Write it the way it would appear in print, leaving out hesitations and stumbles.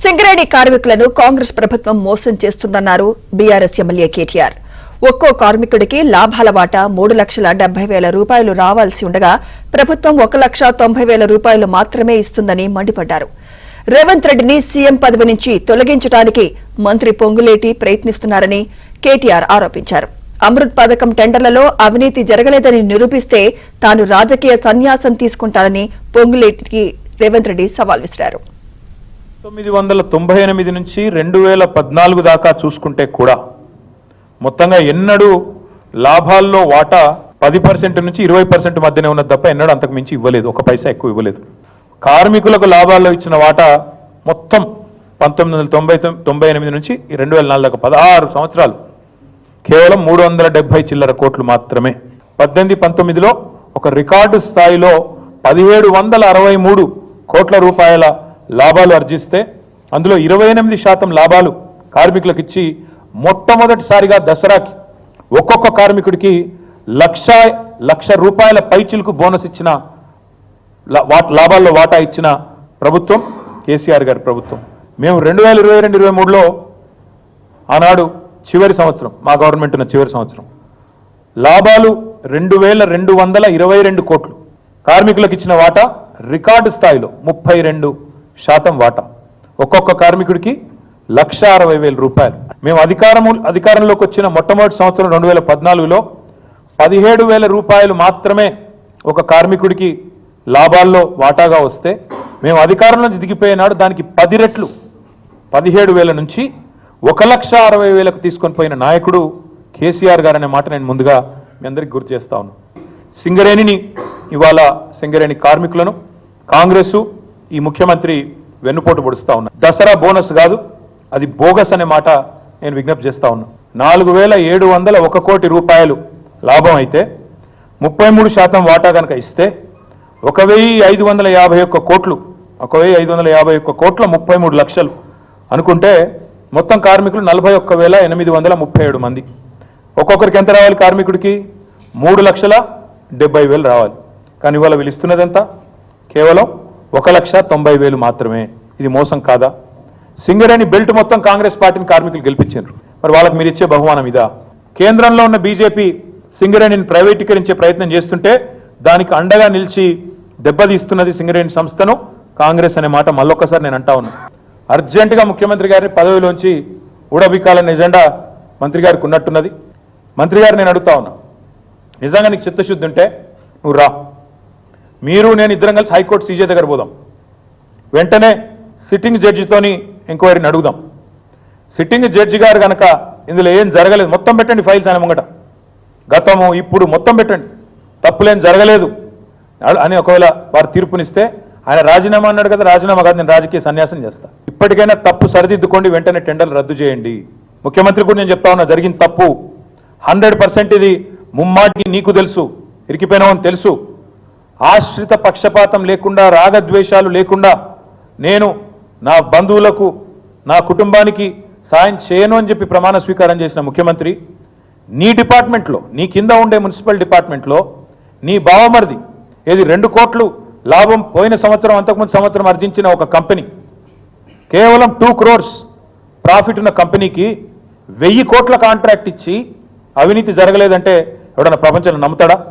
సింగరేణి కార్మికులను కాంగ్రెస్ ప్రభుత్వం మోసం చేస్తుందన్నారు బీఆర్ఎస్ ఎమ్మెల్యే కేటీఆర్. ఒక్కో కార్మికుడికి లాభాల వాటా 3,70,000 రూపాయలు రావాల్సి ఉండగా ప్రభుత్వం 1,90,000 రూపాయలు మాత్రమే ఇస్తుందని మండిపడ్డారు. రేవంత్ రెడ్డిని సీఎం పదవి నుంచి తొలగించడానికి మంత్రి పొంగులేటి ప్రయత్నిస్తున్నారని కేటీఆర్ ఆరోపించారు. అమృత్ పథకం టెండర్లలో అవినీతి జరగలేదని నిరూపిస్తే తాను రాజకీయ సన్యాసం తీసుకుంటానని పొంగులేటికి రేవంత్ రెడ్డి సవాల్ విసిరారు. 998 నుంచి 2014 దాకా చూసుకుంటే కూడా మొత్తంగా ఎన్నడూ లాభాల్లో వాటా 10% నుంచి 20% మధ్యనే ఉన్నది తప్ప ఎన్నడూ అంతకు మించి ఇవ్వలేదు, ఒక పైసా ఎక్కువ ఇవ్వలేదు. కార్మికులకు లాభాల్లో ఇచ్చిన వాటా మొత్తం 1998 నుంచి 2004 దాకా 16 సంవత్సరాలు కేవలం 370 చిల్లర కోట్లు మాత్రమే. 18-19లో ఒక రికార్డు స్థాయిలో 1763 కోట్ల రూపాయల లాభాలు ఆర్జిస్తే అందులో 28% లాభాలు లాభాలకు ఇచ్చి మొట్టమొదటిసారిగా దసరాకి ఒక్కొక్క కార్మికుడికి లక్ష రూపాయల పైచిలకు బోనస్ ఇచ్చిన లాభాల్లో వాటా ఇచ్చిన ప్రభుత్వం కేసీఆర్ గారి ప్రభుత్వం. మేము 2022-23లో ఆనాడు చివరి సంవత్సరం, మా గవర్నమెంట్ ఉన్న చివరి సంవత్సరం లాభాలు 2,222 కోట్లు, కార్మికులకు ఇచ్చిన వాటా రికార్డు స్థాయిలో 32% వాటా, ఒక్కొక్క కార్మికుడికి 1,60,000 రూపాయలు. మేము అధికారంలోకి వచ్చిన మొట్టమొదటి సంవత్సరం 2014లో 17,000 రూపాయలు మాత్రమే ఒక కార్మికుడికి లాభాల్లో వాటాగా వస్తే మేము అధికారం నుంచి దిగిపోయినాడు దానికి 10 రెట్లు 17,000 నుంచి 1,60,000కు తీసుకొని పోయిన నాయకుడు కేసీఆర్ గారు అనే మాట నేను ముందుగా మీ అందరికీ గుర్తు చేస్తా ఉన్నాను. సింగరేణిని ఇవాళ సింగరేణి కార్మికులను కాంగ్రెసు ఈ ముఖ్యమంత్రి వెన్నుపోటు పొడుస్తా ఉన్నా. దసరా బోనస్ కాదు, అది బోగస్ అనే మాట నేను విజ్ఞప్తి చేస్తా ఉన్నా. 4,701 కోటి రూపాయలు లాభం అయితే 33% వాటా కనుక ఇస్తే 1,551 కోట్లు 1,551 కోట్ల 33 లక్షలు అనుకుంటే మొత్తం కార్మికులు 41,837 మంది. ఒక్కొక్కరికి ఎంత రావాలి? కార్మికుడికి 3,70,000 రావాలి. కానీ ఇవాళ వీళ్ళు ఇస్తున్నది ఎంత? కేవలం 1,90,000 మాత్రమే. ఇది మోసం కాదా? సింగరేణి బెల్ట్ మొత్తం కాంగ్రెస్ పార్టీని కార్మికులు గెలిపించారు, మరి వాళ్ళకి మీరు ఇచ్చే బహుమానం ఇదా? కేంద్రంలో ఉన్న బీజేపీ సింగరేణిని ప్రైవేటీకరించే ప్రయత్నం చేస్తుంటే దానికి అండగా నిలిచి దెబ్బతీస్తున్నది సింగరేణి సంస్థను కాంగ్రెస్ అనే మాట మళ్ళొక్కసారి నేను అంటా ఉన్నా. అర్జెంటుగా ముఖ్యమంత్రి గారిని పదవిలోంచి ఊడబిక్కాలనే ఎజెండా మంత్రి గారికి ఉన్నట్టున్నది. మంత్రి గారు నేను అడుగుతా ఉన్నా, నిజంగా నీకు చిత్తశుద్ధి ఉంటే నువ్వు రా, మీరు నేను ఇద్దరం కలిసి హైకోర్టు సీజే దగ్గర పోదాం, వెంటనే సిట్టింగ్ జడ్జితోని ఎంక్వైరీని అడుగుదాం. సిట్టింగ్ జడ్జి గారు కనుక ఇందులో ఏం జరగలేదు మొత్తం పెట్టండి, ఫైల్స్ ఆయన ముంగట గతము ఇప్పుడు మొత్తం పెట్టండి, తప్పులేం జరగలేదు అని ఒకవేళ వారు తీర్పునిస్తే ఆయన రాజీనామా అన్నాడు కదా, రాజీనామా కాదు నేను రాజకీయ సన్యాసం చేస్తా. ఇప్పటికైనా తప్పు సరిదిద్దుకోండి, వెంటనే టెండర్లు రద్దు చేయండి. ముఖ్యమంత్రి కూడా నేను చెప్తా ఉన్నా, జరిగిన తప్పు 100% ఇది ముమ్మాటికి నీకు తెలుసు, ఇరికిపోయినామని తెలుసు. ఆశ్రిత పక్షపాతం లేకుండా రాగద్వేషాలు లేకుండా నేను నా బంధువులకు నా కుటుంబానికి సాయం చేయను అని చెప్పి ప్రమాణ స్వీకారం చేసిన ముఖ్యమంత్రి నీ డిపార్ట్మెంట్లో, నీ కింద ఉండే మున్సిపల్ డిపార్ట్మెంట్లో నీ బావమరిది ఏది 2 కోట్లు లాభం పోయిన సంవత్సరం అంతకుముందు సంవత్సరం ఆర్జించిన ఒక కంపెనీ, కేవలం 2 crores ప్రాఫిట్ ఉన్న కంపెనీకి 1,000 కోట్ల కాంట్రాక్ట్ ఇచ్చి అవినీతి జరగలేదంటే ఎవడన్నా ప్రపంచంలో నమ్ముతాడా?